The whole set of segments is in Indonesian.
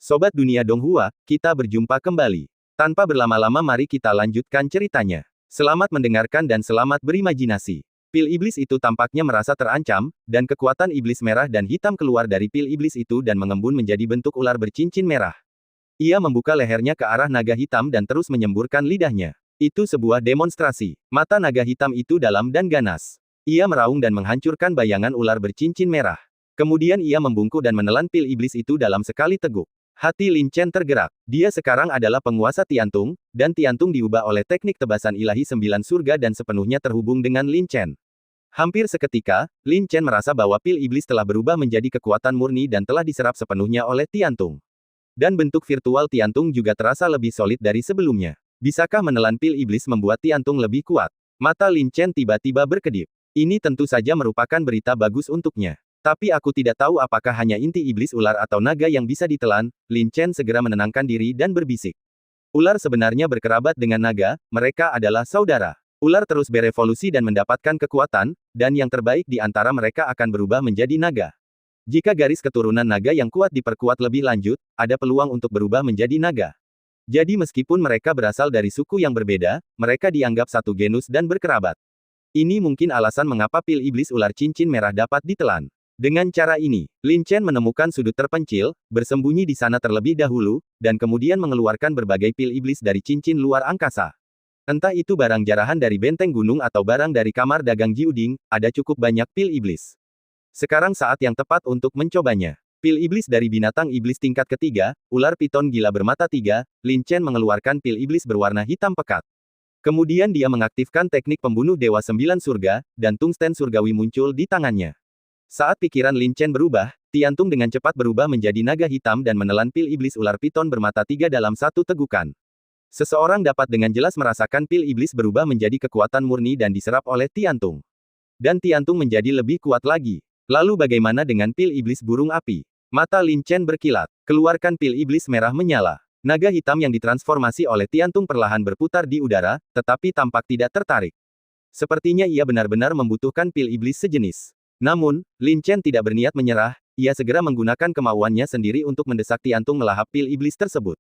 Sobat Dunia Donghua, kita berjumpa kembali. Tanpa berlama-lama mari kita lanjutkan ceritanya. Selamat mendengarkan dan selamat berimajinasi. Pil iblis itu tampaknya merasa terancam, dan kekuatan iblis merah dan hitam keluar dari pil iblis itu dan mengembun menjadi bentuk ular bercincin merah. Ia membuka lehernya ke arah naga hitam dan terus menyemburkan lidahnya. Itu sebuah demonstrasi. Mata naga hitam itu dalam dan ganas. Ia meraung dan menghancurkan bayangan ular bercincin merah. Kemudian ia membungkuk dan menelan pil iblis itu dalam sekali teguk. Hati Lin Chen tergerak. Dia sekarang adalah penguasa Tiantung, dan Tiantung diubah oleh teknik tebasan ilahi 9 surga dan sepenuhnya terhubung dengan Lin Chen. Hampir seketika, Lin Chen merasa bahwa pil iblis telah berubah menjadi kekuatan murni dan telah diserap sepenuhnya oleh Tiantung. Dan bentuk virtual Tiantung juga terasa lebih solid dari sebelumnya. Bisakah menelan pil iblis membuat Tiantung lebih kuat? Mata Lin Chen tiba-tiba berkedip. Ini tentu saja merupakan berita bagus untuknya. Tapi aku tidak tahu apakah hanya inti iblis ular atau naga yang bisa ditelan. Lin Chen segera menenangkan diri dan berbisik. Ular sebenarnya berkerabat dengan naga, mereka adalah saudara. Ular terus berevolusi dan mendapatkan kekuatan, dan yang terbaik di antara mereka akan berubah menjadi naga. Jika garis keturunan naga yang kuat diperkuat lebih lanjut, ada peluang untuk berubah menjadi naga. Jadi meskipun mereka berasal dari suku yang berbeda, mereka dianggap satu genus dan berkerabat. Ini mungkin alasan mengapa pil iblis ular cincin merah dapat ditelan. Dengan cara ini, Lin Chen menemukan sudut terpencil, bersembunyi di sana terlebih dahulu, dan kemudian mengeluarkan berbagai pil iblis dari cincin luar angkasa. Entah itu barang jarahan dari benteng gunung atau barang dari kamar dagang Jiuding, ada cukup banyak pil iblis. Sekarang saat yang tepat untuk mencobanya. Pil iblis dari binatang iblis tingkat ketiga, ular piton gila bermata tiga, Lin Chen mengeluarkan pil iblis berwarna hitam pekat. Kemudian dia mengaktifkan teknik pembunuh Dewa 9 Surga, dan tungsten surgawi muncul di tangannya. Saat pikiran Lin Chen berubah, Tiantung dengan cepat berubah menjadi naga hitam dan menelan pil iblis ular piton bermata tiga dalam satu tegukan. Seseorang dapat dengan jelas merasakan pil iblis berubah menjadi kekuatan murni dan diserap oleh Tiantung. Dan Tiantung menjadi lebih kuat lagi. Lalu bagaimana dengan pil iblis burung api? Mata Lin Chen berkilat. Keluarkan pil iblis merah menyala. Naga hitam yang ditransformasi oleh Tiantung perlahan berputar di udara, tetapi tampak tidak tertarik. Sepertinya ia benar-benar membutuhkan pil iblis sejenis. Namun, Lin Chen tidak berniat menyerah, ia segera menggunakan kemauannya sendiri untuk mendesak Tiantung melahap pil iblis tersebut.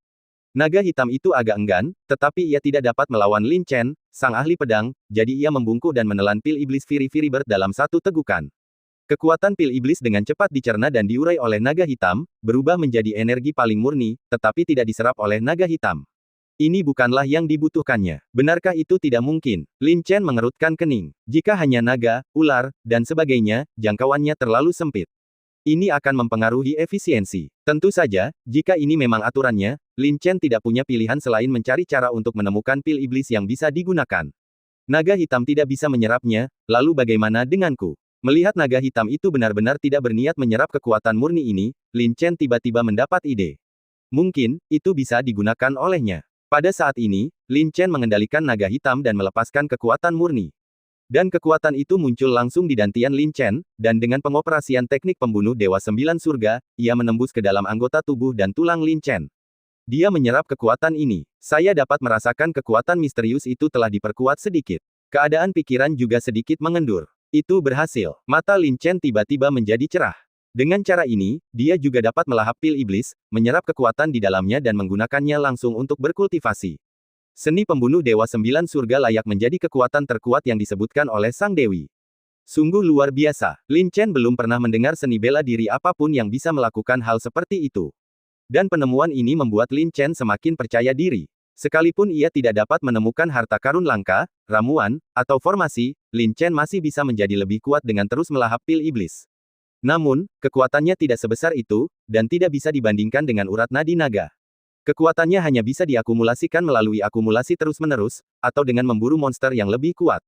Naga hitam itu agak enggan, tetapi ia tidak dapat melawan Lin Chen, sang ahli pedang, jadi ia membungkuk dan menelan pil iblis Firi Bird dalam satu tegukan. Kekuatan pil iblis dengan cepat dicerna dan diurai oleh naga hitam, berubah menjadi energi paling murni, tetapi tidak diserap oleh naga hitam. Ini bukanlah yang dibutuhkannya. Benarkah itu tidak mungkin? Lin Chen mengerutkan kening. Jika hanya naga, ular, dan sebagainya, jangkauannya terlalu sempit. Ini akan mempengaruhi efisiensi. Tentu saja, jika ini memang aturannya, Lin Chen tidak punya pilihan selain mencari cara untuk menemukan pil iblis yang bisa digunakan. Naga hitam tidak bisa menyerapnya, lalu bagaimana denganku? Melihat naga hitam itu benar-benar tidak berniat menyerap kekuatan murni ini, Lin Chen tiba-tiba mendapat ide. Mungkin, itu bisa digunakan olehnya. Pada saat ini, Lin Chen mengendalikan naga hitam dan melepaskan kekuatan murni. Dan kekuatan itu muncul langsung di dantian Lin Chen, dan dengan pengoperasian teknik pembunuh Dewa 9 Surga, ia menembus ke dalam anggota tubuh dan tulang Lin Chen. Dia menyerap kekuatan ini. Saya dapat merasakan kekuatan misterius itu telah diperkuat sedikit. Keadaan pikiran juga sedikit mengendur. Itu berhasil. Mata Lin Chen tiba-tiba menjadi cerah. Dengan cara ini, dia juga dapat melahap pil iblis, menyerap kekuatan di dalamnya dan menggunakannya langsung untuk berkultivasi. Seni pembunuh Dewa 9 Surga layak menjadi kekuatan terkuat yang disebutkan oleh Sang Dewi. Sungguh luar biasa. Lin Chen belum pernah mendengar seni bela diri apapun yang bisa melakukan hal seperti itu. Dan penemuan ini membuat Lin Chen semakin percaya diri. Sekalipun ia tidak dapat menemukan harta karun langka, ramuan, atau formasi, Lin Chen masih bisa menjadi lebih kuat dengan terus melahap pil iblis. Namun, kekuatannya tidak sebesar itu, dan tidak bisa dibandingkan dengan urat nadi naga. Kekuatannya hanya bisa diakumulasikan melalui akumulasi terus-menerus, atau dengan memburu monster yang lebih kuat.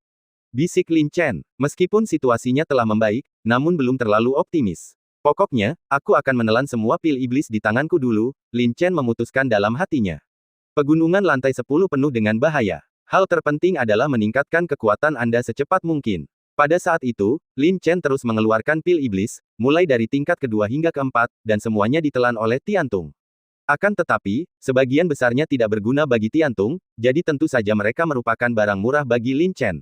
Bisik Lin Chen, meskipun situasinya telah membaik, namun belum terlalu optimis. Pokoknya, aku akan menelan semua pil iblis di tanganku dulu, Lin Chen memutuskan dalam hatinya. Pegunungan lantai 10 penuh dengan bahaya. Hal terpenting adalah meningkatkan kekuatan Anda secepat mungkin. Pada saat itu, Lin Chen terus mengeluarkan pil iblis, mulai dari tingkat kedua hingga keempat, dan semuanya ditelan oleh Tiantung. Akan tetapi, sebagian besarnya tidak berguna bagi Tiantung, jadi tentu saja mereka merupakan barang murah bagi Lin Chen.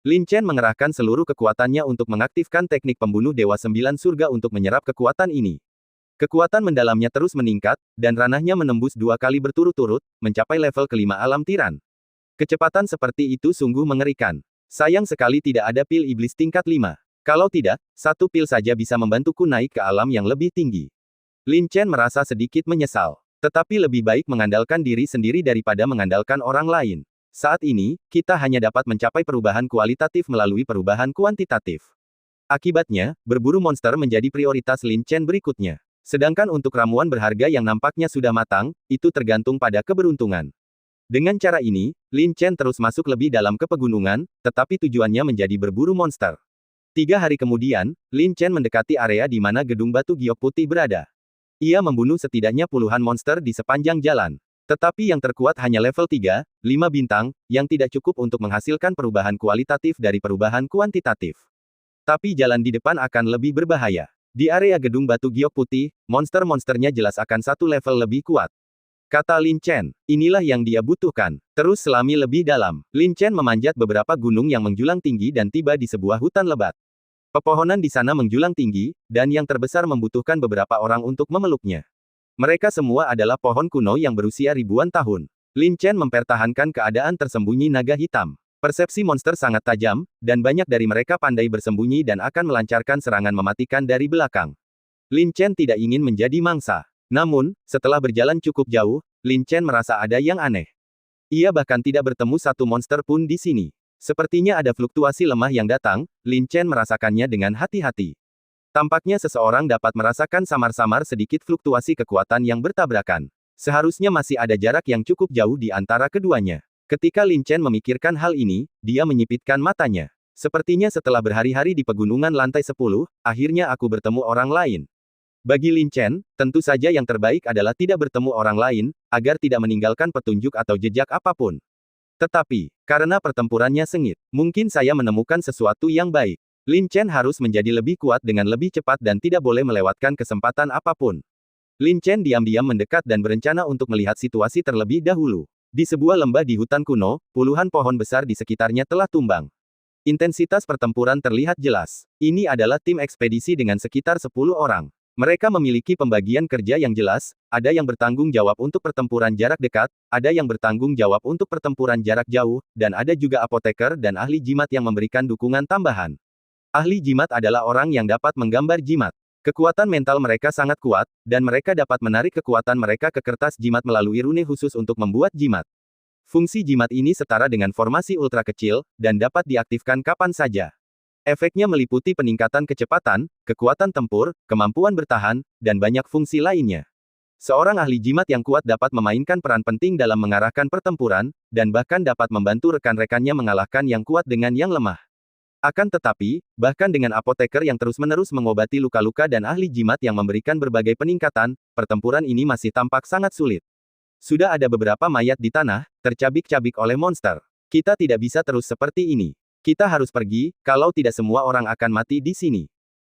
Lin Chen mengerahkan seluruh kekuatannya untuk mengaktifkan teknik pembunuh Dewa 9 Surga untuk menyerap kekuatan ini. Kekuatan mendalamnya terus meningkat, dan ranahnya menembus 2 kali berturut-turut, mencapai level kelima alam tiran. Kecepatan seperti itu sungguh mengerikan. Sayang sekali tidak ada pil iblis tingkat 5. Kalau tidak, 1 pil saja bisa membantuku naik ke alam yang lebih tinggi. Lin Chen merasa sedikit menyesal. Tetapi lebih baik mengandalkan diri sendiri daripada mengandalkan orang lain. Saat ini, kita hanya dapat mencapai perubahan kualitatif melalui perubahan kuantitatif. Akibatnya, berburu monster menjadi prioritas Lin Chen berikutnya. Sedangkan untuk ramuan berharga yang nampaknya sudah matang, itu tergantung pada keberuntungan. Dengan cara ini, Lin Chen terus masuk lebih dalam ke pegunungan, tetapi tujuannya menjadi berburu monster. 3 hari kemudian, Lin Chen mendekati area di mana gedung batu giok putih berada. Ia membunuh setidaknya puluhan monster di sepanjang jalan. Tetapi yang terkuat hanya level 3, 5 bintang, yang tidak cukup untuk menghasilkan perubahan kualitatif dari perubahan kuantitatif. Tapi jalan di depan akan lebih berbahaya. Di area gedung batu giok putih, monster-monsternya jelas akan 1 level lebih kuat. Kata Lin Chen, inilah yang dia butuhkan. Terus selami lebih dalam, Lin Chen memanjat beberapa gunung yang menjulang tinggi dan tiba di sebuah hutan lebat. Pepohonan di sana menjulang tinggi, dan yang terbesar membutuhkan beberapa orang untuk memeluknya. Mereka semua adalah pohon kuno yang berusia ribuan tahun. Lin Chen mempertahankan keadaan tersembunyi naga hitam. Persepsi monster sangat tajam, dan banyak dari mereka pandai bersembunyi dan akan melancarkan serangan mematikan dari belakang. Lin Chen tidak ingin menjadi mangsa. Namun, setelah berjalan cukup jauh, Lin Chen merasa ada yang aneh. Ia bahkan tidak bertemu 1 monster pun di sini. Sepertinya ada fluktuasi lemah yang datang, Lin Chen merasakannya dengan hati-hati. Tampaknya seseorang dapat merasakan samar-samar sedikit fluktuasi kekuatan yang bertabrakan. Seharusnya masih ada jarak yang cukup jauh di antara keduanya. Ketika Lin Chen memikirkan hal ini, dia menyipitkan matanya. Sepertinya setelah berhari-hari di pegunungan lantai 10, akhirnya aku bertemu orang lain. Bagi Lin Chen, tentu saja yang terbaik adalah tidak bertemu orang lain, agar tidak meninggalkan petunjuk atau jejak apapun. Tetapi, karena pertempurannya sengit, mungkin saya menemukan sesuatu yang baik. Lin Chen harus menjadi lebih kuat dengan lebih cepat dan tidak boleh melewatkan kesempatan apapun. Lin Chen diam-diam mendekat dan berencana untuk melihat situasi terlebih dahulu. Di sebuah lembah di hutan kuno, puluhan pohon besar di sekitarnya telah tumbang. Intensitas pertempuran terlihat jelas. Ini adalah tim ekspedisi dengan sekitar 10 orang. Mereka memiliki pembagian kerja yang jelas, ada yang bertanggung jawab untuk pertempuran jarak dekat, ada yang bertanggung jawab untuk pertempuran jarak jauh, dan ada juga apoteker dan ahli jimat yang memberikan dukungan tambahan. Ahli jimat adalah orang yang dapat menggambar jimat. Kekuatan mental mereka sangat kuat, dan mereka dapat menarik kekuatan mereka ke kertas jimat melalui rune khusus untuk membuat jimat. Fungsi jimat ini setara dengan formasi ultra kecil, dan dapat diaktifkan kapan saja. Efeknya meliputi peningkatan kecepatan, kekuatan tempur, kemampuan bertahan, dan banyak fungsi lainnya. Seorang ahli jimat yang kuat dapat memainkan peran penting dalam mengarahkan pertempuran, dan bahkan dapat membantu rekan-rekannya mengalahkan yang kuat dengan yang lemah. Akan tetapi, bahkan dengan apoteker yang terus-menerus mengobati luka-luka dan ahli jimat yang memberikan berbagai peningkatan, pertempuran ini masih tampak sangat sulit. Sudah ada beberapa mayat di tanah, tercabik-cabik oleh monster. Kita tidak bisa terus seperti ini. Kita harus pergi, kalau tidak semua orang akan mati di sini.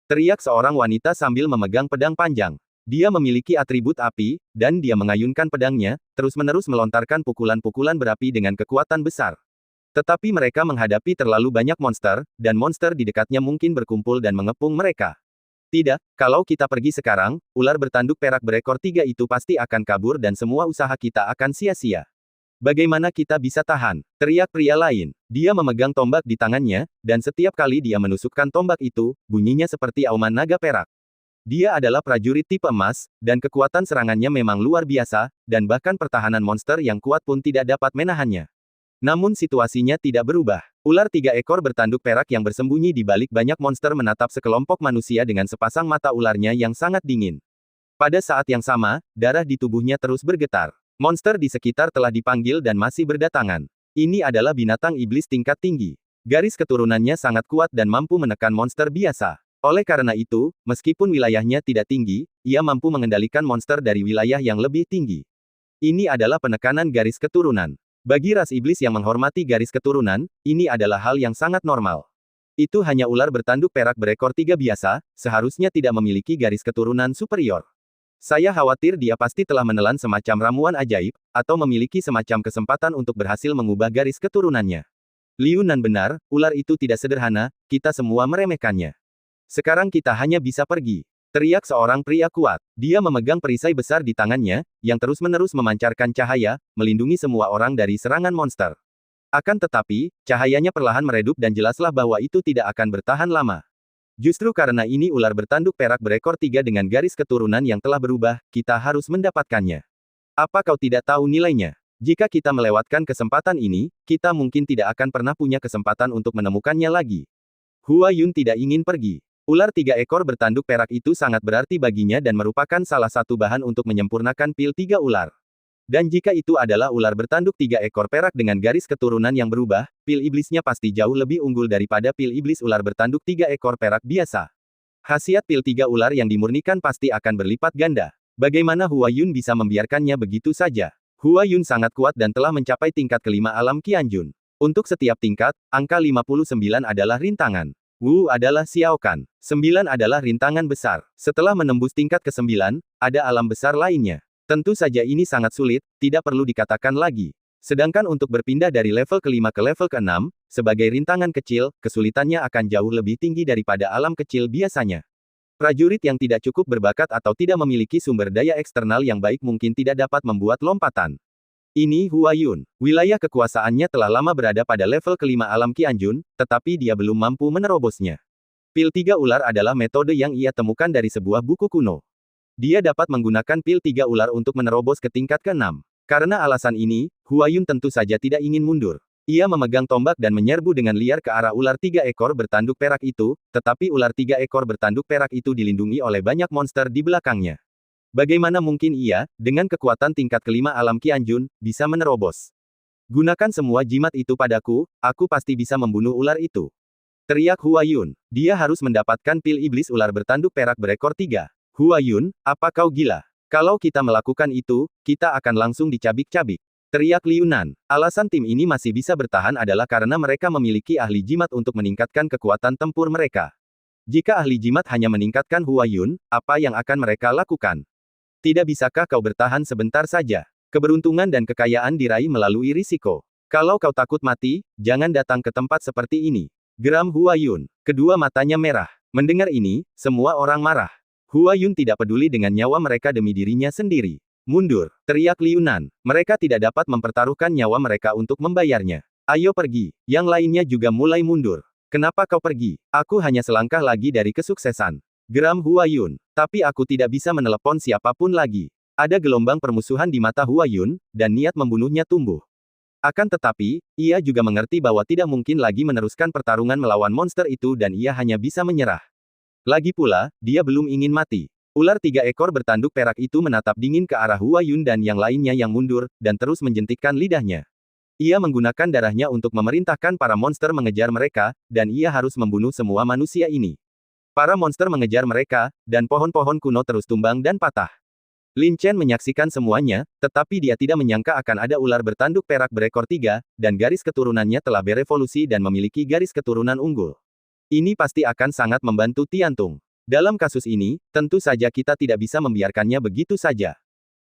Teriak seorang wanita sambil memegang pedang panjang. Dia memiliki atribut api, dan dia mengayunkan pedangnya, terus-menerus melontarkan pukulan-pukulan berapi dengan kekuatan besar. Tetapi mereka menghadapi terlalu banyak monster, dan monster di dekatnya mungkin berkumpul dan mengepung mereka. Tidak, kalau kita pergi sekarang, ular bertanduk perak berekor 3 itu pasti akan kabur dan semua usaha kita akan sia-sia. Bagaimana kita bisa tahan? Teriak pria lain. Dia memegang tombak di tangannya, dan setiap kali dia menusukkan tombak itu, bunyinya seperti auman naga perak. Dia adalah prajurit tipe emas, dan kekuatan serangannya memang luar biasa, dan bahkan pertahanan monster yang kuat pun tidak dapat menahannya. Namun situasinya tidak berubah. Ular 3 ekor bertanduk perak yang bersembunyi di balik banyak monster menatap sekelompok manusia dengan sepasang mata ularnya yang sangat dingin. Pada saat yang sama, darah di tubuhnya terus bergetar. Monster di sekitar telah dipanggil dan masih berdatangan. Ini adalah binatang iblis tingkat tinggi. Garis keturunannya sangat kuat dan mampu menekan monster biasa. Oleh karena itu, meskipun wilayahnya tidak tinggi, ia mampu mengendalikan monster dari wilayah yang lebih tinggi. Ini adalah penekanan garis keturunan. Bagi ras iblis yang menghormati garis keturunan, ini adalah hal yang sangat normal. Itu hanya ular bertanduk perak berekor 3 biasa, seharusnya tidak memiliki garis keturunan superior. Saya khawatir dia pasti telah menelan semacam ramuan ajaib, atau memiliki semacam kesempatan untuk berhasil mengubah garis keturunannya. Liu Nan benar, ular itu tidak sederhana, kita semua meremehkannya. Sekarang kita hanya bisa pergi. Teriak seorang pria kuat. Dia memegang perisai besar di tangannya, yang terus-menerus memancarkan cahaya, melindungi semua orang dari serangan monster. Akan tetapi, cahayanya perlahan meredup dan jelaslah bahwa itu tidak akan bertahan lama. Justru karena ini ular bertanduk perak berekor 3 dengan garis keturunan yang telah berubah, kita harus mendapatkannya. Apa kau tidak tahu nilainya? Jika kita melewatkan kesempatan ini, kita mungkin tidak akan pernah punya kesempatan untuk menemukannya lagi. Hua Yun tidak ingin pergi. Ular 3 ekor bertanduk perak itu sangat berarti baginya dan merupakan salah satu bahan untuk menyempurnakan pil 3 ular. Dan jika itu adalah ular bertanduk 3 ekor perak dengan garis keturunan yang berubah, pil iblisnya pasti jauh lebih unggul daripada pil iblis ular bertanduk 3 ekor perak biasa. Khasiat pil 3 ular yang dimurnikan pasti akan berlipat ganda. Bagaimana Hua Yun bisa membiarkannya begitu saja? Hua Yun sangat kuat dan telah mencapai tingkat kelima alam Qianjun. Untuk setiap tingkat, angka 59 adalah rintangan. Wu adalah Xiaokan. 9 adalah rintangan besar. Setelah menembus tingkat ke-9, ada alam besar lainnya. Tentu saja ini sangat sulit, tidak perlu dikatakan lagi. Sedangkan untuk berpindah dari level ke-5 ke level ke-6, sebagai rintangan kecil, kesulitannya akan jauh lebih tinggi daripada alam kecil biasanya. Prajurit yang tidak cukup berbakat atau tidak memiliki sumber daya eksternal yang baik mungkin tidak dapat membuat lompatan. Ini Hua Yun. Wilayah kekuasaannya telah lama berada pada level ke-5 alam Qianjun, tetapi dia belum mampu menerobosnya. Pil 3 ular adalah metode yang ia temukan dari sebuah buku kuno. Dia dapat menggunakan pil 3 ular untuk menerobos ke tingkat ke-6. Karena alasan ini, Hua Yun tentu saja tidak ingin mundur. Ia memegang tombak dan menyerbu dengan liar ke arah ular 3 ekor bertanduk perak itu, tetapi ular 3 ekor bertanduk perak itu dilindungi oleh banyak monster di belakangnya. Bagaimana mungkin ia, dengan kekuatan tingkat kelima alam Qianjun, bisa menerobos? Gunakan semua jimat itu padaku, aku pasti bisa membunuh ular itu. Teriak Hua Yun. Dia harus mendapatkan pil iblis ular bertanduk perak berekor 3. Hua Yun, apa kau gila? Kalau kita melakukan itu, kita akan langsung dicabik-cabik. Teriak Liu Nan. Alasan tim ini masih bisa bertahan adalah karena mereka memiliki ahli jimat untuk meningkatkan kekuatan tempur mereka. Jika ahli jimat hanya meningkatkan Hua Yun, apa yang akan mereka lakukan? Tidak bisakah kau bertahan sebentar saja? Keberuntungan dan kekayaan diraih melalui risiko. Kalau kau takut mati, jangan datang ke tempat seperti ini. Geram Hua Yun. Kedua matanya merah. Mendengar ini, semua orang marah. Hua Yun tidak peduli dengan nyawa mereka demi dirinya sendiri. Mundur, teriak Liu Nan. Mereka tidak dapat mempertaruhkan nyawa mereka untuk membayarnya. Ayo pergi. Yang lainnya juga mulai mundur. Kenapa kau pergi? Aku hanya selangkah lagi dari kesuksesan. Geram Hua Yun. Tapi aku tidak bisa menelepon siapapun lagi. Ada gelombang permusuhan di mata Hua Yun, dan niat membunuhnya tumbuh. Akan tetapi, ia juga mengerti bahwa tidak mungkin lagi meneruskan pertarungan melawan monster itu dan ia hanya bisa menyerah. Lagi pula, dia belum ingin mati. Ular 3 ekor bertanduk perak itu menatap dingin ke arah Hua Yun dan yang lainnya yang mundur, dan terus menjentikkan lidahnya. Ia menggunakan darahnya untuk memerintahkan para monster mengejar mereka, dan ia harus membunuh semua manusia ini. Para monster mengejar mereka, dan pohon-pohon kuno terus tumbang dan patah. Lin Chen menyaksikan semuanya, tetapi dia tidak menyangka akan ada ular bertanduk perak berekor 3, dan garis keturunannya telah berevolusi dan memiliki garis keturunan unggul. Ini pasti akan sangat membantu Tiantung. Dalam kasus ini, tentu saja kita tidak bisa membiarkannya begitu saja.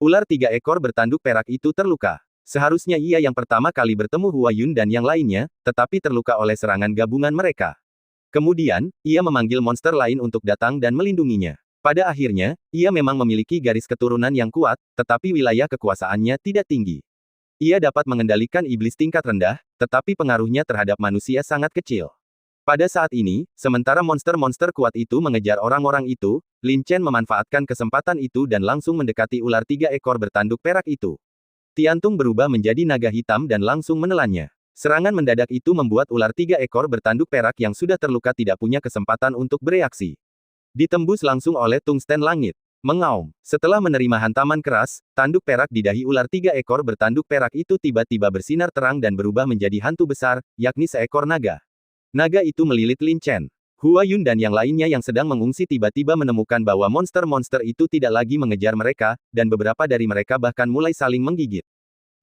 Ular 3 ekor bertanduk perak itu terluka. Seharusnya ia yang pertama kali bertemu Hua Yun dan yang lainnya, tetapi terluka oleh serangan gabungan mereka. Kemudian, ia memanggil monster lain untuk datang dan melindunginya. Pada akhirnya, ia memang memiliki garis keturunan yang kuat, tetapi wilayah kekuasaannya tidak tinggi. Ia dapat mengendalikan iblis tingkat rendah, tetapi pengaruhnya terhadap manusia sangat kecil. Pada saat ini, sementara monster-monster kuat itu mengejar orang-orang itu, Lin Chen memanfaatkan kesempatan itu dan langsung mendekati ular 3 ekor bertanduk perak itu. Tiantung berubah menjadi naga hitam dan langsung menelannya. Serangan mendadak itu membuat ular 3 ekor bertanduk perak yang sudah terluka tidak punya kesempatan untuk bereaksi. Ditembus langsung oleh tungsten langit. Mengaum. Setelah menerima hantaman keras, tanduk perak di dahi ular 3 ekor bertanduk perak itu tiba-tiba bersinar terang dan berubah menjadi hantu besar, yakni seekor naga. Naga itu melilit Lin Chen. Hua Yun dan yang lainnya yang sedang mengungsi tiba-tiba menemukan bahwa monster-monster itu tidak lagi mengejar mereka, dan beberapa dari mereka bahkan mulai saling menggigit.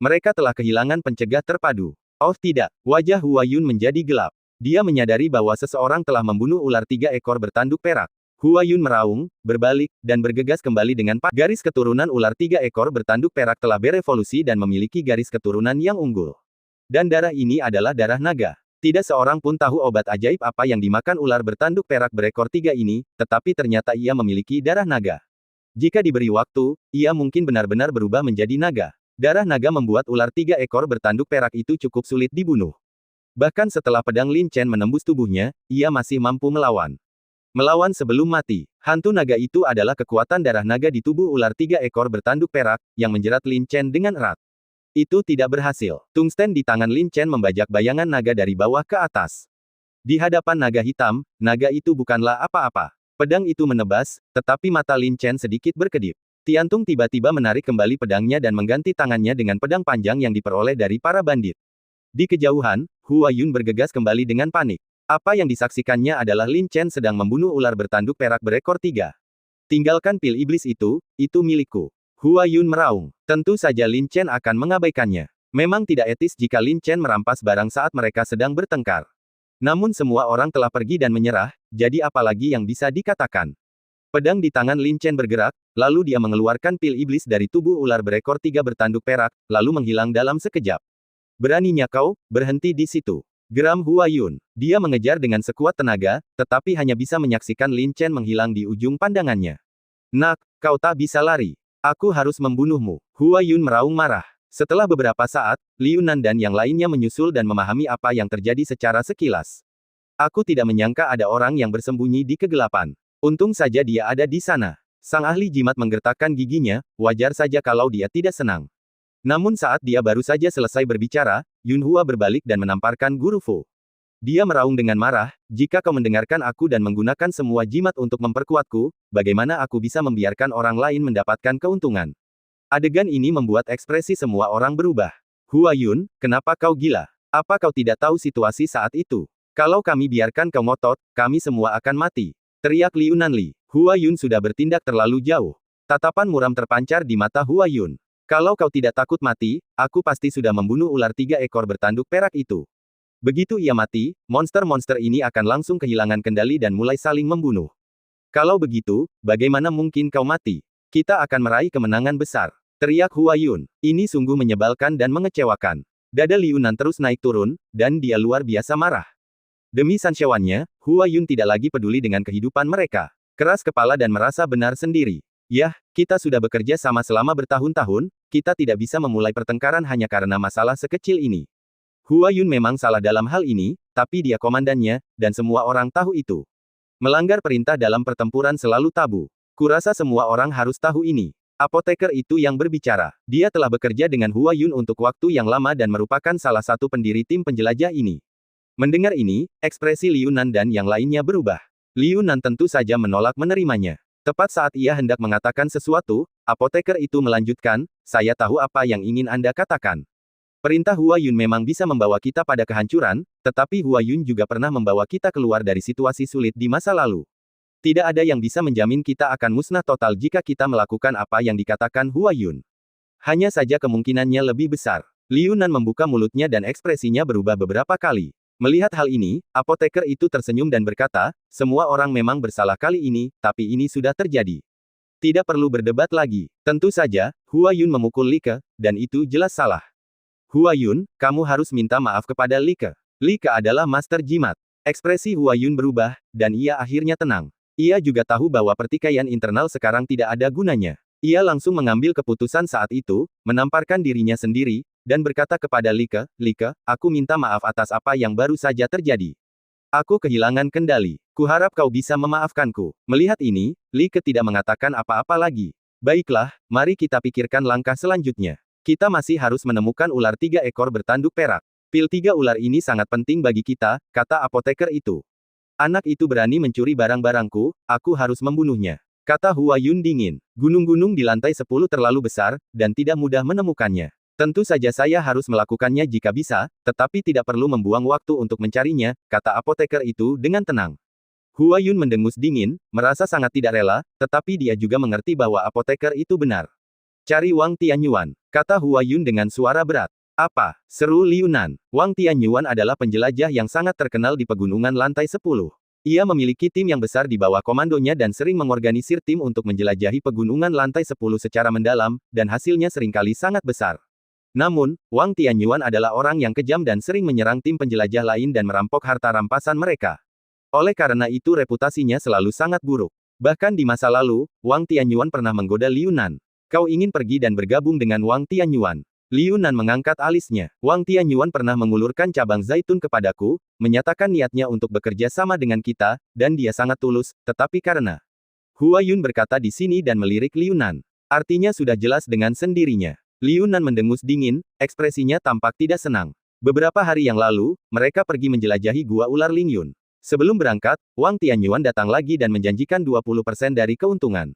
Mereka telah kehilangan pencegah terpadu. Oh tidak, wajah Hua Yun menjadi gelap. Dia menyadari bahwa seseorang telah membunuh ular 3 ekor bertanduk perak. Hua Yun meraung, berbalik, dan bergegas kembali dengan garis keturunan ular 3 ekor bertanduk perak telah berevolusi dan memiliki garis keturunan yang unggul. Dan darah ini adalah darah naga. Tidak seorang pun tahu obat ajaib apa yang dimakan ular bertanduk perak berekor 3 ini, tetapi ternyata ia memiliki darah naga. Jika diberi waktu, ia mungkin benar-benar berubah menjadi naga. Darah naga membuat ular 3 ekor bertanduk perak itu cukup sulit dibunuh. Bahkan setelah pedang Lin Chen menembus tubuhnya, ia masih mampu melawan. Melawan sebelum mati. Hantu naga itu adalah kekuatan darah naga di tubuh ular 3 ekor bertanduk perak, yang menjerat Lin Chen dengan erat. Itu tidak berhasil. Tungsten di tangan Lin Chen membajak bayangan naga dari bawah ke atas. Di hadapan naga hitam, naga itu bukanlah apa-apa. Pedang itu menebas, tetapi mata Lin Chen sedikit berkedip. Tiantung tiba-tiba menarik kembali pedangnya dan mengganti tangannya dengan pedang panjang yang diperoleh dari para bandit. Di kejauhan, Hua Yun bergegas kembali dengan panik. Apa yang disaksikannya adalah Lin Chen sedang membunuh ular bertanduk perak berekor 3. Tinggalkan pil iblis itu milikku. Hua Yun meraung. Tentu saja Lin Chen akan mengabaikannya. Memang tidak etis jika Lin Chen merampas barang saat mereka sedang bertengkar. Namun semua orang telah pergi dan menyerah, jadi apalagi yang bisa dikatakan. Pedang di tangan Lin Chen bergerak, lalu dia mengeluarkan pil iblis dari tubuh ular berekor 3 bertanduk perak, lalu menghilang dalam sekejap. Beraninya kau, berhenti di situ. Geram Hua Yun. Dia mengejar dengan sekuat tenaga, tetapi hanya bisa menyaksikan Lin Chen menghilang di ujung pandangannya. Nak, kau tak bisa lari. Aku harus membunuhmu. Hua Yun meraung marah. Setelah beberapa saat, Liu Nan dan yang lainnya menyusul dan memahami apa yang terjadi secara sekilas. Aku tidak menyangka ada orang yang bersembunyi di kegelapan. Untung saja dia ada di sana. Sang ahli jimat menggertakkan giginya, wajar saja kalau dia tidak senang. Namun saat dia baru saja selesai berbicara, Yun Hua berbalik dan menamparkan Guru Fu. Dia meraung dengan marah, jika kau mendengarkan aku dan menggunakan semua jimat untuk memperkuatku, bagaimana aku bisa membiarkan orang lain mendapatkan keuntungan? Adegan ini membuat ekspresi semua orang berubah. Hua Yun, kenapa kau gila? Apa kau tidak tahu situasi saat itu? Kalau kami biarkan kau ngotot, kami semua akan mati. Teriak Liu Nanli. Hua Yun sudah bertindak terlalu jauh. Tatapan muram terpancar di mata Hua Yun. Kalau kau tidak takut mati, aku pasti sudah membunuh ular 3 ekor bertanduk perak itu. Begitu ia mati, monster-monster ini akan langsung kehilangan kendali dan mulai saling membunuh. Kalau begitu, bagaimana mungkin kau mati? Kita akan meraih kemenangan besar. Teriak Hua Yun. Ini sungguh menyebalkan dan mengecewakan. Dada Liu Nan terus naik turun, dan dia luar biasa marah. Demi Sanshewannya, Hua Yun tidak lagi peduli dengan kehidupan mereka. Keras kepala dan merasa benar sendiri. Yah, kita sudah bekerja sama selama bertahun-tahun, kita tidak bisa memulai pertengkaran hanya karena masalah sekecil ini. Hua Yun memang salah dalam hal ini, tapi dia komandannya, dan semua orang tahu itu. Melanggar perintah dalam pertempuran selalu tabu. Kurasa semua orang harus tahu ini. Apoteker itu yang berbicara. Dia telah bekerja dengan Hua Yun untuk waktu yang lama dan merupakan salah satu pendiri tim penjelajah ini. Mendengar ini, ekspresi Liu Nan dan yang lainnya berubah. Liu Nan tentu saja menolak menerimanya. Tepat saat ia hendak mengatakan sesuatu, apoteker itu melanjutkan, saya tahu apa yang ingin Anda katakan. Perintah Hua Yun memang bisa membawa kita pada kehancuran, tetapi Hua Yun juga pernah membawa kita keluar dari situasi sulit di masa lalu. Tidak ada yang bisa menjamin kita akan musnah total jika kita melakukan apa yang dikatakan Hua Yun. Hanya saja kemungkinannya lebih besar. Liu Nan membuka mulutnya dan ekspresinya berubah beberapa kali. Melihat hal ini, apoteker itu tersenyum dan berkata, semua orang memang bersalah kali ini, tapi ini sudah terjadi. Tidak perlu berdebat lagi. Tentu saja, Hua Yun memukul Li Ke, dan itu jelas salah. Hua Yun, kamu harus minta maaf kepada Li Ke. Li Ke adalah master jimat. Ekspresi Hua Yun berubah, dan ia akhirnya tenang. Ia juga tahu bahwa pertikaian internal sekarang tidak ada gunanya. Ia langsung mengambil keputusan saat itu, menamparkan dirinya sendiri, dan berkata kepada Li Ke, aku minta maaf atas apa yang baru saja terjadi. Aku kehilangan kendali. Kuharap kau bisa memaafkanku. Melihat ini, Li Ke tidak mengatakan apa-apa lagi. Baiklah, mari kita pikirkan langkah selanjutnya. Kita masih harus menemukan ular 3 ekor bertanduk perak. Pil 3 ular ini sangat penting bagi kita, kata apoteker itu. Anak itu berani mencuri barang-barangku, aku harus membunuhnya. Kata Hua Yun dingin. Gunung-gunung di lantai 10 terlalu besar, dan tidak mudah menemukannya. Tentu saja saya harus melakukannya jika bisa, tetapi tidak perlu membuang waktu untuk mencarinya, kata apoteker itu dengan tenang. Hua Yun mendengus dingin, merasa sangat tidak rela, tetapi dia juga mengerti bahwa apoteker itu benar. Cari Wang Tianyuan, kata Hua Yun dengan suara berat. Apa? Seru Liu Nan. Wang Tianyuan adalah penjelajah yang sangat terkenal di pegunungan lantai 10. Ia memiliki tim yang besar di bawah komandonya dan sering mengorganisir tim untuk menjelajahi pegunungan lantai 10 secara mendalam, dan hasilnya seringkali sangat besar. Namun, Wang Tianyuan adalah orang yang kejam dan sering menyerang tim penjelajah lain dan merampok harta rampasan mereka. Oleh karena itu reputasinya selalu sangat buruk. Bahkan di masa lalu, Wang Tianyuan pernah menggoda Liu Nan. Kau ingin pergi dan bergabung dengan Wang Tianyuan? Liu Nan mengangkat alisnya. Wang Tianyuan pernah mengulurkan cabang zaitun kepadaku, menyatakan niatnya untuk bekerja sama dengan kita, dan dia sangat tulus, tetapi karena Hua Yun berkata di sini dan melirik Liu Nan. Artinya sudah jelas dengan sendirinya. Liu Nan mendengus dingin, ekspresinya tampak tidak senang. Beberapa hari yang lalu, mereka pergi menjelajahi Gua Ular Lingyun. Sebelum berangkat, Wang Tianyuan datang lagi dan menjanjikan 20% dari keuntungan.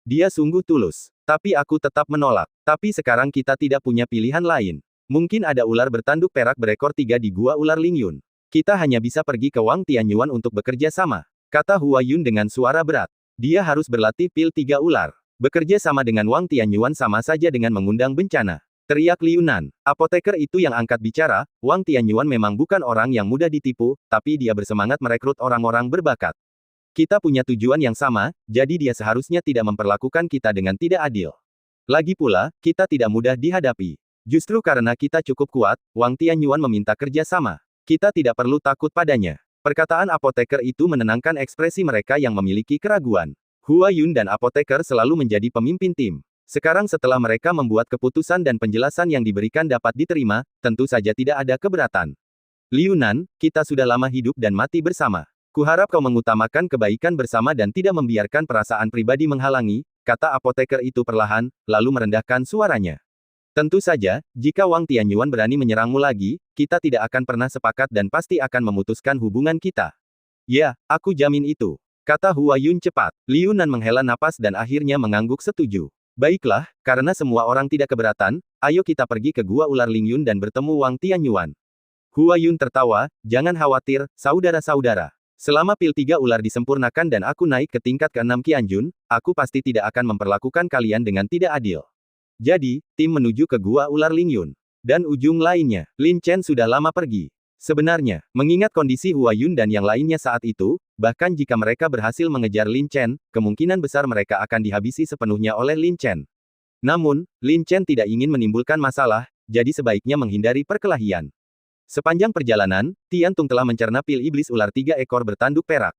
Dia sungguh tulus. Tapi aku tetap menolak. Tapi sekarang kita tidak punya pilihan lain. Mungkin ada ular bertanduk perak berekor 3 di Gua Ular Lingyun. Kita hanya bisa pergi ke Wang Tianyuan untuk bekerja sama, kata Hua Yun dengan suara berat. Dia harus berlatih pil 3 ular. Bekerja sama dengan Wang Tianyuan sama saja dengan mengundang bencana, teriak Liu Nan. Apoteker itu yang angkat bicara. Wang Tianyuan memang bukan orang yang mudah ditipu, tapi dia bersemangat merekrut orang-orang berbakat. Kita punya tujuan yang sama, jadi dia seharusnya tidak memperlakukan kita dengan tidak adil. Lagi pula, kita tidak mudah dihadapi. Justru karena kita cukup kuat, Wang Tianyuan meminta kerja sama. Kita tidak perlu takut padanya. Perkataan apoteker itu menenangkan ekspresi mereka yang memiliki keraguan. Hua Yun dan apoteker selalu menjadi pemimpin tim. Sekarang setelah mereka membuat keputusan dan penjelasan yang diberikan dapat diterima, tentu saja tidak ada keberatan. Liu Nan, kita sudah lama hidup dan mati bersama. Kuharap kau mengutamakan kebaikan bersama dan tidak membiarkan perasaan pribadi menghalangi, kata apoteker itu perlahan, lalu merendahkan suaranya. Tentu saja, jika Wang Tianyuan berani menyerangmu lagi, kita tidak akan pernah sepakat dan pasti akan memutuskan hubungan kita. Ya, aku jamin itu, kata Hua Yun cepat. Liu Nan menghela napas dan akhirnya mengangguk setuju. Baiklah, karena semua orang tidak keberatan, ayo kita pergi ke Gua Ular Lingyun dan bertemu Wang Tianyuan. Hua Yun tertawa, jangan khawatir, saudara-saudara. Selama pil 3 ular disempurnakan dan aku naik ke tingkat ke-6 Qianjun, aku pasti tidak akan memperlakukan kalian dengan tidak adil. Jadi, tim menuju ke Gua Ular Lingyun. Dan ujung lainnya, Lin Chen sudah lama pergi. Sebenarnya, mengingat kondisi Hua Yun dan yang lainnya saat itu, bahkan jika mereka berhasil mengejar Lin Chen, kemungkinan besar mereka akan dihabisi sepenuhnya oleh Lin Chen. Namun, Lin Chen tidak ingin menimbulkan masalah, jadi sebaiknya menghindari perkelahian. Sepanjang perjalanan, Tian Tung telah mencerna pil iblis ular 3 ekor bertanduk perak.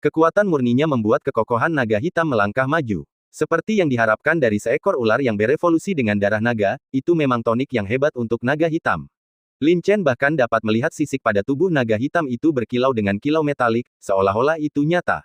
Kekuatan murninya membuat kekokohan naga hitam melangkah maju. Seperti yang diharapkan dari seekor ular yang berevolusi dengan darah naga, itu memang tonik yang hebat untuk naga hitam. Lin Chen bahkan dapat melihat sisik pada tubuh naga hitam itu berkilau dengan kilau metalik, seolah-olah itu nyata.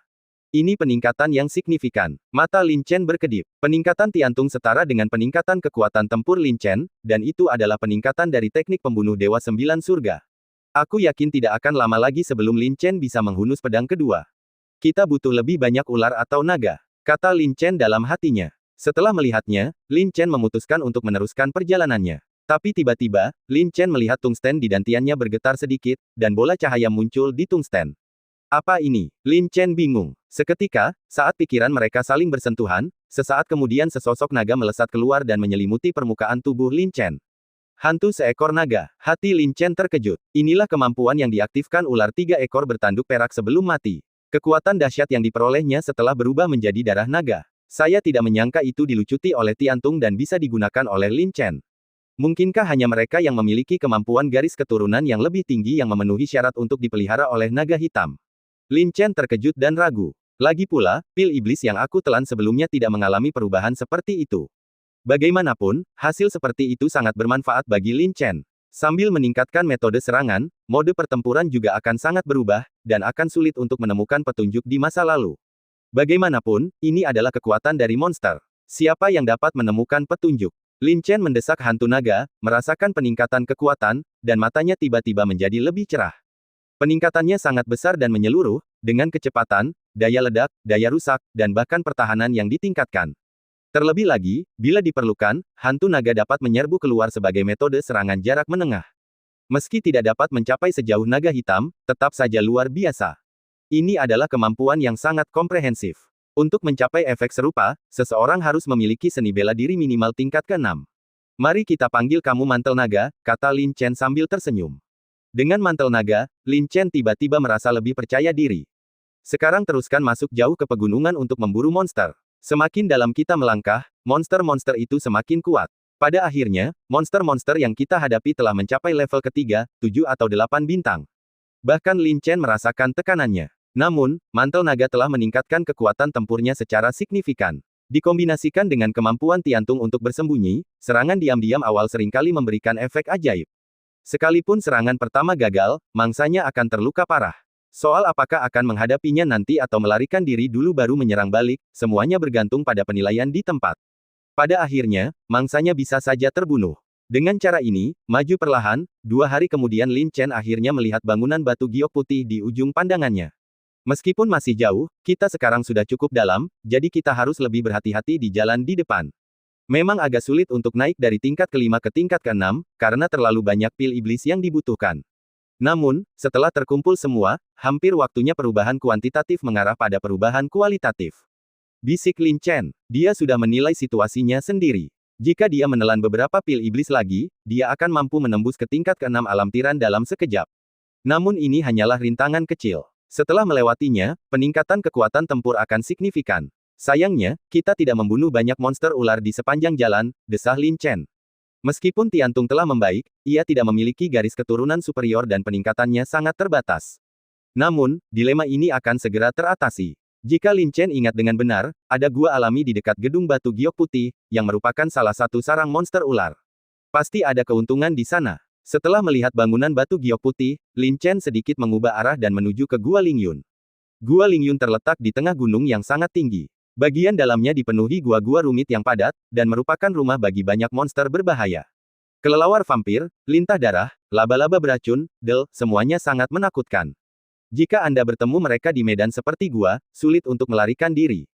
Ini peningkatan yang signifikan. Mata Lin Chen berkedip. Peningkatan Tiantung setara dengan peningkatan kekuatan tempur Lin Chen, dan itu adalah peningkatan dari teknik pembunuh Dewa Sembilan Surga. Aku yakin tidak akan lama lagi sebelum Lin Chen bisa menghunus pedang kedua. Kita butuh lebih banyak ular atau naga, kata Lin Chen dalam hatinya. Setelah melihatnya, Lin Chen memutuskan untuk meneruskan perjalanannya. Tapi tiba-tiba, Lin Chen melihat tungsten di dantiannya bergetar sedikit, dan bola cahaya muncul di tungsten. Apa ini? Lin Chen bingung. Seketika, saat pikiran mereka saling bersentuhan, sesaat kemudian sesosok naga melesat keluar dan menyelimuti permukaan tubuh Lin Chen. Hantu seekor naga. Hati Lin Chen terkejut. Inilah kemampuan yang diaktifkan ular 3 ekor bertanduk perak sebelum mati. Kekuatan dahsyat yang diperolehnya setelah berubah menjadi darah naga. Saya tidak menyangka itu dilucuti oleh Tiantung dan bisa digunakan oleh Lin Chen. Mungkinkah hanya mereka yang memiliki kemampuan garis keturunan yang lebih tinggi yang memenuhi syarat untuk dipelihara oleh naga hitam? Lin Chen terkejut dan ragu. Lagi pula, pil iblis yang aku telan sebelumnya tidak mengalami perubahan seperti itu. Bagaimanapun, hasil seperti itu sangat bermanfaat bagi Lin Chen. Sambil meningkatkan metode serangan, mode pertempuran juga akan sangat berubah, dan akan sulit untuk menemukan petunjuk di masa lalu. Bagaimanapun, ini adalah kekuatan dari monster. Siapa yang dapat menemukan petunjuk? Lin Chen mendesak hantu naga, merasakan peningkatan kekuatan, dan matanya tiba-tiba menjadi lebih cerah. Peningkatannya sangat besar dan menyeluruh, dengan kecepatan, daya ledak, daya rusak, dan bahkan pertahanan yang ditingkatkan. Terlebih lagi, bila diperlukan, hantu naga dapat menyerbu keluar sebagai metode serangan jarak menengah. Meski tidak dapat mencapai sejauh naga hitam, tetap saja luar biasa. Ini adalah kemampuan yang sangat komprehensif. Untuk mencapai efek serupa, seseorang harus memiliki seni bela diri minimal tingkat ke-6. Mari kita panggil kamu Mantel Naga, kata Lin Chen sambil tersenyum. Dengan Mantel Naga, Lin Chen tiba-tiba merasa lebih percaya diri. Sekarang teruskan masuk jauh ke pegunungan untuk memburu monster. Semakin dalam kita melangkah, monster-monster itu semakin kuat. Pada akhirnya, monster-monster yang kita hadapi telah mencapai level ketiga, 7 atau 8 bintang. Bahkan Lin Chen merasakan tekanannya. Namun, mantel naga telah meningkatkan kekuatan tempurnya secara signifikan. Dikombinasikan dengan kemampuan Tiantung untuk bersembunyi, serangan diam-diam awal seringkali memberikan efek ajaib. Sekalipun serangan pertama gagal, mangsanya akan terluka parah. Soal apakah akan menghadapinya nanti atau melarikan diri dulu baru menyerang balik, semuanya bergantung pada penilaian di tempat. Pada akhirnya, mangsanya bisa saja terbunuh. Dengan cara ini, maju perlahan, 2 hari kemudian Lin Chen akhirnya melihat bangunan batu giok putih di ujung pandangannya. Meskipun masih jauh, kita sekarang sudah cukup dalam, jadi kita harus lebih berhati-hati di jalan di depan. Memang agak sulit untuk naik dari tingkat kelima ke tingkat keenam, karena terlalu banyak pil iblis yang dibutuhkan. Namun, setelah terkumpul semua, hampir waktunya perubahan kuantitatif mengarah pada perubahan kualitatif. Bisik Lin Chen. Dia sudah menilai situasinya sendiri. Jika dia menelan beberapa pil iblis lagi, dia akan mampu menembus ke tingkat ke-6 alam tiran dalam sekejap. Namun ini hanyalah rintangan kecil. Setelah melewatinya, peningkatan kekuatan tempur akan signifikan. Sayangnya, kita tidak membunuh banyak monster ular di sepanjang jalan, desah Lin Chen. Meskipun Tiantung telah membaik, ia tidak memiliki garis keturunan superior dan peningkatannya sangat terbatas. Namun, dilema ini akan segera teratasi. Jika Lin Chen ingat dengan benar, ada gua alami di dekat gedung batu giok putih, yang merupakan salah satu sarang monster ular. Pasti ada keuntungan di sana. Setelah melihat bangunan batu giok putih, Lin Chen sedikit mengubah arah dan menuju ke Gua Lingyun. Gua Lingyun terletak di tengah gunung yang sangat tinggi. Bagian dalamnya dipenuhi gua-gua rumit yang padat, dan merupakan rumah bagi banyak monster berbahaya. Kelelawar vampir, lintah darah, laba-laba beracun, semuanya sangat menakutkan. Jika Anda bertemu mereka di medan seperti gua, sulit untuk melarikan diri.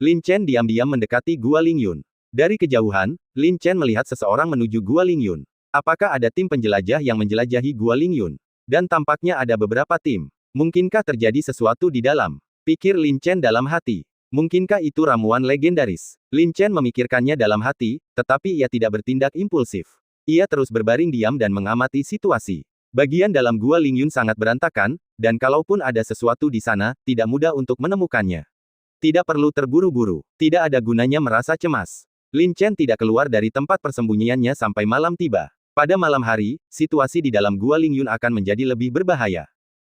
Lin Chen diam-diam mendekati Gua Lingyun. Dari kejauhan, Lin Chen melihat seseorang menuju Gua Lingyun. Apakah ada tim penjelajah yang menjelajahi Gua Lingyun? Dan tampaknya ada beberapa tim. Mungkinkah terjadi sesuatu di dalam? Pikir Lin Chen dalam hati. Mungkinkah itu ramuan legendaris? Lin Chen memikirkannya dalam hati, tetapi ia tidak bertindak impulsif. Ia terus berbaring diam dan mengamati situasi. Bagian dalam Gua Lingyun sangat berantakan, dan kalaupun ada sesuatu di sana, tidak mudah untuk menemukannya. Tidak perlu terburu-buru. Tidak ada gunanya merasa cemas. Lin Chen tidak keluar dari tempat persembunyiannya sampai malam tiba. Pada malam hari, situasi di dalam Gua Lingyun akan menjadi lebih berbahaya.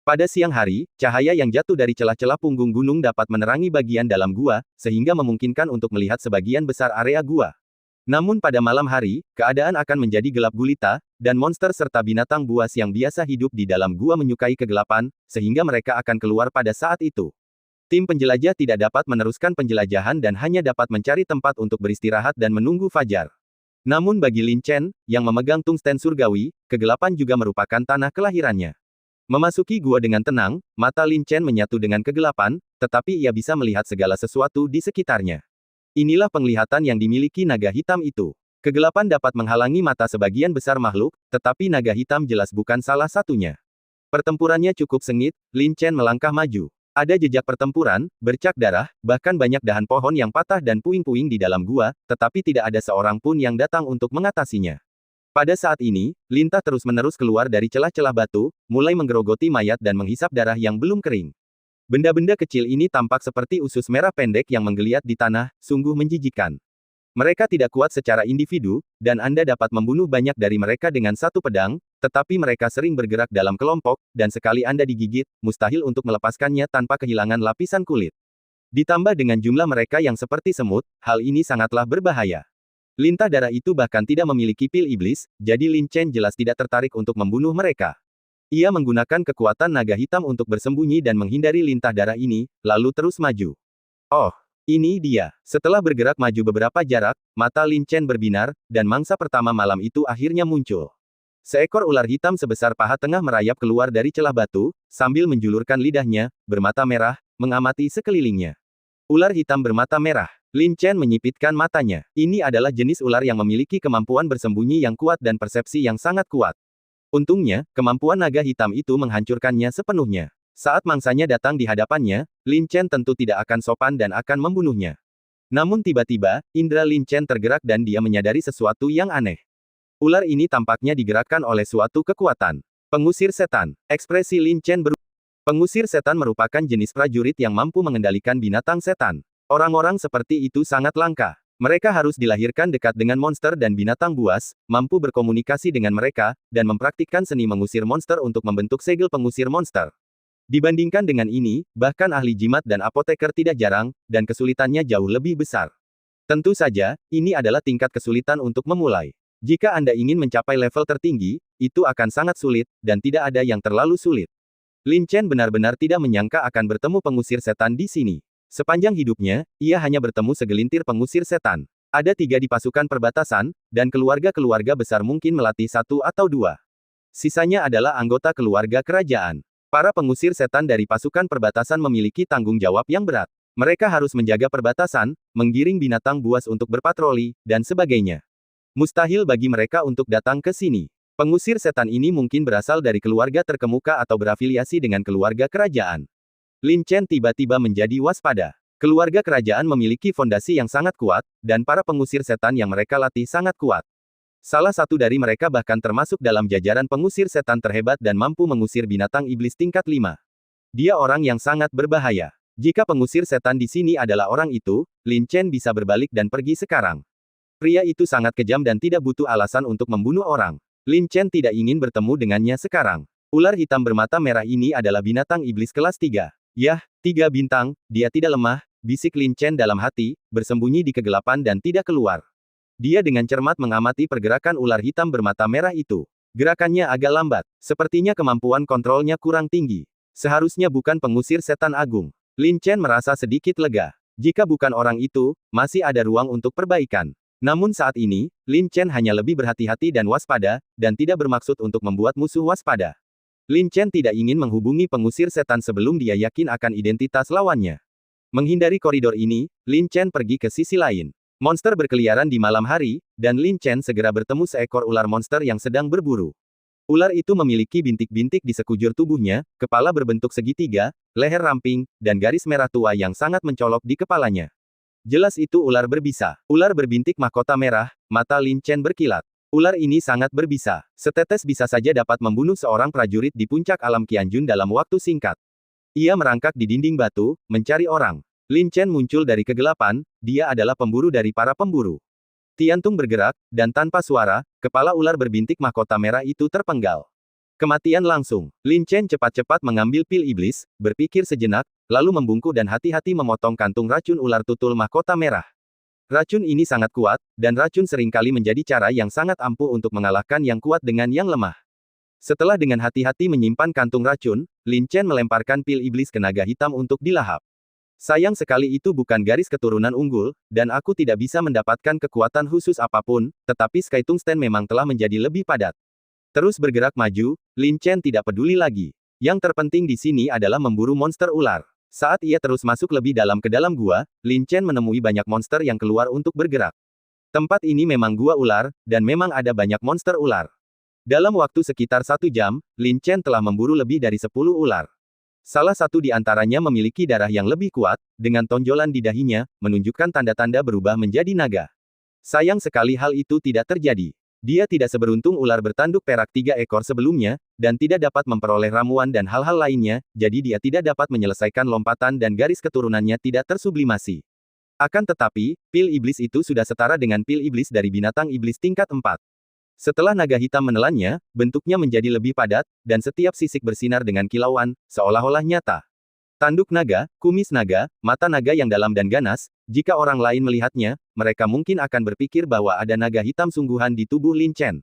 Pada siang hari, cahaya yang jatuh dari celah-celah punggung gunung dapat menerangi bagian dalam gua, sehingga memungkinkan untuk melihat sebagian besar area gua. Namun pada malam hari, keadaan akan menjadi gelap gulita, dan monster serta binatang buas yang biasa hidup di dalam gua menyukai kegelapan, sehingga mereka akan keluar pada saat itu. Tim penjelajah tidak dapat meneruskan penjelajahan dan hanya dapat mencari tempat untuk beristirahat dan menunggu fajar. Namun bagi Lin Chen, yang memegang tungsten surgawi, kegelapan juga merupakan tanah kelahirannya. Memasuki gua dengan tenang, mata Lin Chen menyatu dengan kegelapan, tetapi ia bisa melihat segala sesuatu di sekitarnya. Inilah penglihatan yang dimiliki naga hitam itu. Kegelapan dapat menghalangi mata sebagian besar makhluk, tetapi naga hitam jelas bukan salah satunya. Pertempurannya cukup sengit, Lin Chen melangkah maju. Ada jejak pertempuran, bercak darah, bahkan banyak dahan pohon yang patah dan puing-puing di dalam gua, tetapi tidak ada seorang pun yang datang untuk mengatasinya. Pada saat ini, lintah terus-menerus keluar dari celah-celah batu, mulai menggerogoti mayat dan menghisap darah yang belum kering. Benda-benda kecil ini tampak seperti usus merah pendek yang menggeliat di tanah, sungguh menjijikkan. Mereka tidak kuat secara individu, dan Anda dapat membunuh banyak dari mereka dengan satu pedang, tetapi mereka sering bergerak dalam kelompok, dan sekali Anda digigit, mustahil untuk melepaskannya tanpa kehilangan lapisan kulit. Ditambah dengan jumlah mereka yang seperti semut, hal ini sangatlah berbahaya. Lintah darah itu bahkan tidak memiliki pil iblis, jadi Lin Chen jelas tidak tertarik untuk membunuh mereka. Ia menggunakan kekuatan naga hitam untuk bersembunyi dan menghindari lintah darah ini, lalu terus maju. Oh, ini dia. Setelah bergerak maju beberapa jarak, mata Lin Chen berbinar, dan mangsa pertama malam itu akhirnya muncul. Seekor ular hitam sebesar paha tengah merayap keluar dari celah batu, sambil menjulurkan lidahnya, bermata merah, mengamati sekelilingnya. Ular hitam bermata merah. Lin Chen menyipitkan matanya. Ini adalah jenis ular yang memiliki kemampuan bersembunyi yang kuat dan persepsi yang sangat kuat. Untungnya, kemampuan naga hitam itu menghancurkannya sepenuhnya. Saat mangsanya datang di hadapannya, Lin Chen tentu tidak akan sopan dan akan membunuhnya. Namun tiba-tiba, indera Lin Chen tergerak dan dia menyadari sesuatu yang aneh. Ular ini tampaknya digerakkan oleh suatu kekuatan. Pengusir setan. Ekspresi Lin Chen berubah. Pengusir setan merupakan jenis prajurit yang mampu mengendalikan binatang setan. Orang-orang seperti itu sangat langka. Mereka harus dilahirkan dekat dengan monster dan binatang buas, mampu berkomunikasi dengan mereka, dan mempraktikkan seni mengusir monster untuk membentuk segel pengusir monster. Dibandingkan dengan ini, bahkan ahli jimat dan apoteker tidak jarang, dan kesulitannya jauh lebih besar. Tentu saja, ini adalah tingkat kesulitan untuk memulai. Jika Anda ingin mencapai level tertinggi, itu akan sangat sulit, dan tidak ada yang terlalu sulit. Lin Chen benar-benar tidak menyangka akan bertemu pengusir setan di sini. Sepanjang hidupnya, ia hanya bertemu segelintir pengusir setan. Ada 3 di pasukan perbatasan, dan keluarga-keluarga besar mungkin melatih 1 atau 2. Sisanya adalah anggota keluarga kerajaan. Para pengusir setan dari pasukan perbatasan memiliki tanggung jawab yang berat. Mereka harus menjaga perbatasan, menggiring binatang buas untuk berpatroli, dan sebagainya. Mustahil bagi mereka untuk datang ke sini. Pengusir setan ini mungkin berasal dari keluarga terkemuka atau berafiliasi dengan keluarga kerajaan. Lin Chen tiba-tiba menjadi waspada. Keluarga kerajaan memiliki fondasi yang sangat kuat, dan para pengusir setan yang mereka latih sangat kuat. Salah satu dari mereka bahkan termasuk dalam jajaran pengusir setan terhebat dan mampu mengusir binatang iblis tingkat 5. Dia orang yang sangat berbahaya. Jika pengusir setan di sini adalah orang itu, Lin Chen bisa berbalik dan pergi sekarang. Pria itu sangat kejam dan tidak butuh alasan untuk membunuh orang. Lin Chen tidak ingin bertemu dengannya sekarang. Ular hitam bermata merah ini adalah binatang iblis kelas 3. Yah, 3 bintang, dia tidak lemah, bisik Lin Chen dalam hati, bersembunyi di kegelapan dan tidak keluar. Dia dengan cermat mengamati pergerakan ular hitam bermata merah itu. Gerakannya agak lambat, sepertinya kemampuan kontrolnya kurang tinggi. Seharusnya bukan pengusir setan agung. Lin Chen merasa sedikit lega. Jika bukan orang itu, masih ada ruang untuk perbaikan. Namun saat ini, Lin Chen hanya lebih berhati-hati dan waspada, dan tidak bermaksud untuk membuat musuh waspada. Lin Chen tidak ingin menghubungi pengusir setan sebelum dia yakin akan identitas lawannya. Menghindari koridor ini, Lin Chen pergi ke sisi lain. Monster berkeliaran di malam hari, dan Lin Chen segera bertemu seekor ular monster yang sedang berburu. Ular itu memiliki bintik-bintik di sekujur tubuhnya, kepala berbentuk segitiga, leher ramping, dan garis merah tua yang sangat mencolok di kepalanya. Jelas itu ular berbisa. Ular berbintik mahkota merah, mata Lin Chen berkilat. Ular ini sangat berbisa. Setetes bisa saja dapat membunuh seorang prajurit di puncak alam Qianjun dalam waktu singkat. Ia merangkak di dinding batu, mencari orang. Lin Chen muncul dari kegelapan, dia adalah pemburu dari para pemburu. Tiantung bergerak, dan tanpa suara, kepala ular berbintik mahkota merah itu terpenggal. Kematian langsung. Lin Chen cepat-cepat mengambil pil iblis, berpikir sejenak, lalu membungkuk dan hati-hati memotong kantung racun ular tutul mahkota merah. Racun ini sangat kuat, dan racun seringkali menjadi cara yang sangat ampuh untuk mengalahkan yang kuat dengan yang lemah. Setelah dengan hati-hati menyimpan kantung racun, Lin Chen melemparkan pil iblis ke naga hitam untuk dilahap. Sayang sekali itu bukan garis keturunan unggul, dan aku tidak bisa mendapatkan kekuatan khusus apapun, tetapi Sky Tungsten memang telah menjadi lebih padat. Terus bergerak maju, Lin Chen tidak peduli lagi. Yang terpenting di sini adalah memburu monster ular. Saat ia terus masuk lebih dalam ke dalam gua, Lin Chen menemui banyak monster yang keluar untuk bergerak. Tempat ini memang gua ular, dan memang ada banyak monster ular. Dalam waktu sekitar 1 jam, Lin Chen telah memburu lebih dari 10 ular. Salah satu di antaranya memiliki darah yang lebih kuat, dengan tonjolan di dahinya, menunjukkan tanda-tanda berubah menjadi naga. Sayang sekali hal itu tidak terjadi. Dia tidak seberuntung ular bertanduk perak 3 ekor sebelumnya, dan tidak dapat memperoleh ramuan dan hal-hal lainnya, jadi dia tidak dapat menyelesaikan lompatan dan garis keturunannya tidak tersublimasi. Akan tetapi, pil iblis itu sudah setara dengan pil iblis dari binatang iblis tingkat 4. Setelah naga hitam menelannya, bentuknya menjadi lebih padat, dan setiap sisik bersinar dengan kilauan, seolah-olah nyata. Tanduk naga, kumis naga, mata naga yang dalam dan ganas, jika orang lain melihatnya, mereka mungkin akan berpikir bahwa ada naga hitam sungguhan di tubuh Lin Chen.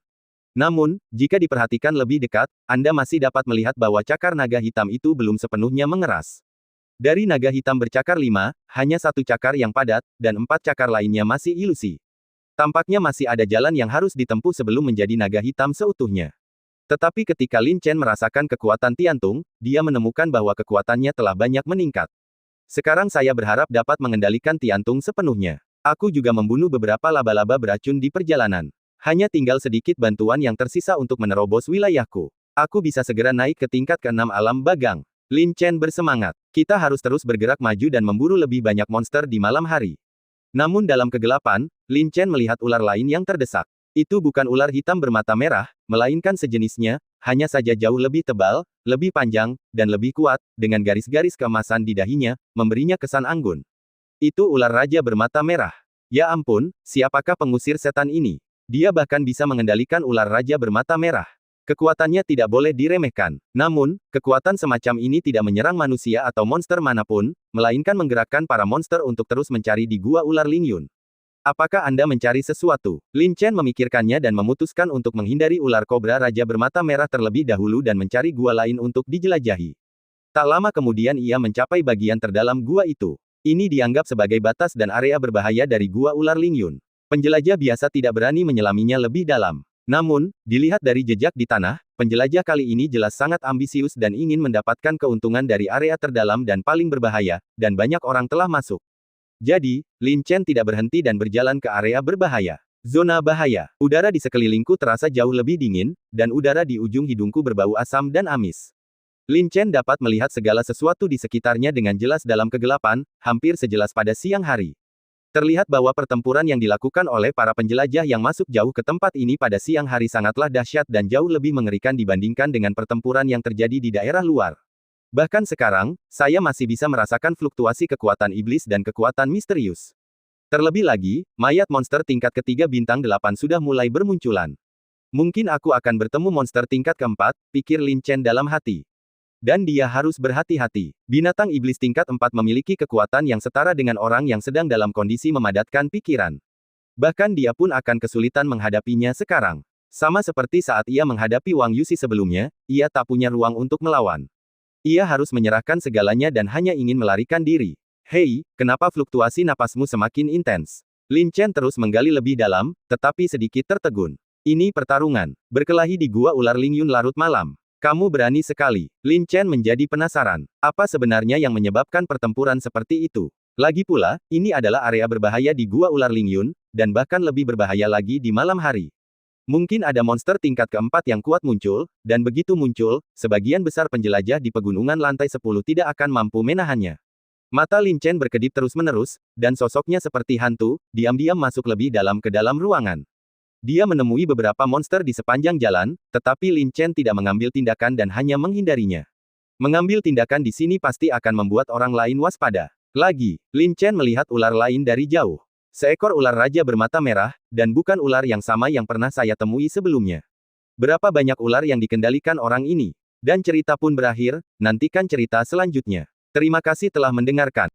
Namun, jika diperhatikan lebih dekat, Anda masih dapat melihat bahwa cakar naga hitam itu belum sepenuhnya mengeras. Dari naga hitam bercakar 5, hanya 1 cakar yang padat, dan 4 cakar lainnya masih ilusi. Tampaknya masih ada jalan yang harus ditempuh sebelum menjadi naga hitam seutuhnya. Tetapi ketika Lin Chen merasakan kekuatan Tiantung, dia menemukan bahwa kekuatannya telah banyak meningkat. Sekarang saya berharap dapat mengendalikan Tiantung sepenuhnya. Aku juga membunuh beberapa laba-laba beracun di perjalanan. Hanya tinggal sedikit bantuan yang tersisa untuk menerobos wilayahku. Aku bisa segera naik ke tingkat ke-6 alam bagang. Lin Chen bersemangat. Kita harus terus bergerak maju dan memburu lebih banyak monster di malam hari. Namun dalam kegelapan, Lin Chen melihat ular lain yang terdesak. Itu bukan ular hitam bermata merah, melainkan sejenisnya, hanya saja jauh lebih tebal, lebih panjang, dan lebih kuat, dengan garis-garis keemasan di dahinya, memberinya kesan anggun. Itu ular raja bermata merah. Ya ampun, siapakah pengusir setan ini? Dia bahkan bisa mengendalikan ular raja bermata merah. Kekuatannya tidak boleh diremehkan. Namun, kekuatan semacam ini tidak menyerang manusia atau monster manapun, melainkan menggerakkan para monster untuk terus mencari di gua ular Lingyun. Apakah Anda mencari sesuatu? Lin Chen memikirkannya dan memutuskan untuk menghindari ular kobra raja bermata merah terlebih dahulu dan mencari gua lain untuk dijelajahi. Tak lama kemudian ia mencapai bagian terdalam gua itu. Ini dianggap sebagai batas dan area berbahaya dari gua ular Lingyun. Penjelajah biasa tidak berani menyelaminya lebih dalam. Namun, dilihat dari jejak di tanah, penjelajah kali ini jelas sangat ambisius dan ingin mendapatkan keuntungan dari area terdalam dan paling berbahaya, dan banyak orang telah masuk. Jadi, Lin Chen tidak berhenti dan berjalan ke area berbahaya. Zona bahaya. Udara di sekelilingku terasa jauh lebih dingin, dan udara di ujung hidungku berbau asam dan amis. Lin Chen dapat melihat segala sesuatu di sekitarnya dengan jelas dalam kegelapan, hampir sejelas pada siang hari. Terlihat bahwa pertempuran yang dilakukan oleh para penjelajah yang masuk jauh ke tempat ini pada siang hari sangatlah dahsyat dan jauh lebih mengerikan dibandingkan dengan pertempuran yang terjadi di daerah luar. Bahkan sekarang, saya masih bisa merasakan fluktuasi kekuatan iblis dan kekuatan misterius. Terlebih lagi, mayat monster tingkat ketiga bintang 8 sudah mulai bermunculan. Mungkin aku akan bertemu monster tingkat keempat, pikir Lin Chen dalam hati. Dan dia harus berhati-hati. Binatang iblis tingkat 4 memiliki kekuatan yang setara dengan orang yang sedang dalam kondisi memadatkan pikiran. Bahkan dia pun akan kesulitan menghadapinya sekarang. Sama seperti saat ia menghadapi Wang Yuxi sebelumnya, ia tak punya ruang untuk melawan. Ia harus menyerahkan segalanya dan hanya ingin melarikan diri. Hei, kenapa fluktuasi napasmu semakin intens? Lin Chen terus menggali lebih dalam, tetapi sedikit tertegun. Ini pertarungan. Berkelahi di gua ular Lingyun larut malam. Kamu berani sekali. Lin Chen menjadi penasaran. Apa sebenarnya yang menyebabkan pertempuran seperti itu? Lagi pula, ini adalah area berbahaya di gua ular Lingyun, dan bahkan lebih berbahaya lagi di malam hari. Mungkin ada monster tingkat keempat yang kuat muncul, dan begitu muncul, sebagian besar penjelajah di pegunungan lantai 10 tidak akan mampu menahannya. Mata Lin Chen berkedip terus-menerus, dan sosoknya seperti hantu, diam-diam masuk lebih dalam ke dalam ruangan. Dia menemui beberapa monster di sepanjang jalan, tetapi Lin Chen tidak mengambil tindakan dan hanya menghindarinya. Mengambil tindakan di sini pasti akan membuat orang lain waspada. Lagi, Lin Chen melihat ular lain dari jauh. Seekor ular raja bermata merah, dan bukan ular yang sama yang pernah saya temui sebelumnya. Berapa banyak ular yang dikendalikan orang ini? Dan cerita pun berakhir, nantikan cerita selanjutnya. Terima kasih telah mendengarkan.